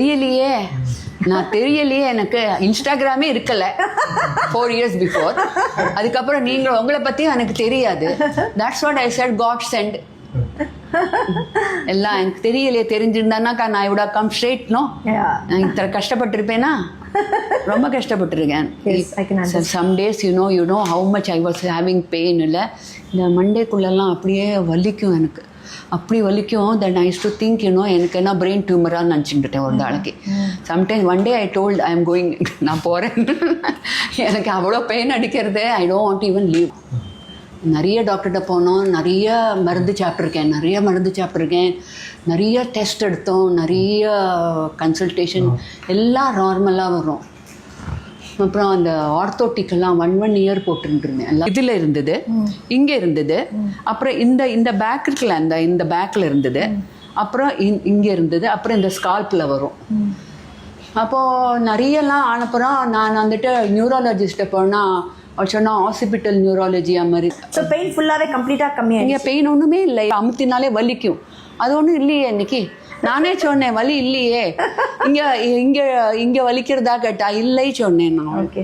தெரியலையே தெரியலையே எனக்கு இன்ஸ்டாகிராமே இருக்கல 4 years பிஃபோர். அதுக்கப்புறம் நீங்கள் உங்களை பற்றியும் எனக்கு தெரியாது. That's what I said God sent. எல்லாம் எனக்கு தெரியலையே, தெரிஞ்சிருந்தானாக்கா நான் இவ்வளோ கம் ஸ்ட்ரெயிட் நோ. நான் இத்தனை கஷ்டப்பட்டிருப்பேனா? ரொம்ப கஷ்டப்பட்டிருக்கேன். Some days you know how much I was having pain. இல்லை இந்த மண்டேக்குள்ளெல்லாம் அப்படியே வலிக்கும், எனக்கு அப்படி வலிக்கும். Then I use to think எனக்கு என்ன பிரெயின் டியூமரான்னு நினச்சிக்கிட்டேன் ஒரு நாளைக்கு. Sometimes one day I told I am going, நான் போகிறேன். எனக்கு அவ்வளோ பெயின் அடிக்கிறது, I don't want even leave. நிறைய டாக்டர்கிட்ட போனோம், நிறைய மருந்து சாப்பிட்ருக்கேன், நிறைய டெஸ்ட் எடுத்தோம், நிறைய கன்சல்டேஷன், எல்லாம் நார்மலாக வரும். அப்புறம் அந்த ஆர்த்தோட்டிக்கெல்லாம் 1 year போட்டுருந்துருந்தேன். எல்லாம் இதில் இருந்தது, இங்கே இருந்தது, அப்புறம் இந்த பேக் இருக்குல்ல, இந்த பேக்கில் இருந்தது, அப்புறம் இங்கே இருந்தது, அப்புறம் இந்த ஸ்கால்பில் வரும். அப்போது நிறையெல்லாம் ஆனப்புறம் நான் வந்துட்டு நியூராலஜிஸ்ட்டை போனால் அவர் சொன்னால் ஹாஸ்பிட்டல் நியூராலஜி அது மாதிரி. ஸோ பெயின் ஃபுல்லாகவே கம்ப்ளீட்டாக கம்மியாக? இங்கே பெயின் ஒன்றுமே இல்லை, அமுத்தினாலே வலிக்கும். அது ஒன்றும் இல்லையே இன்னைக்கு. நானே சொன்னேன் வலி இல்லையே, இங்கே வலிக்கிறதா கேட்டா இல்லை சொன்னேன் நான். ஓகே.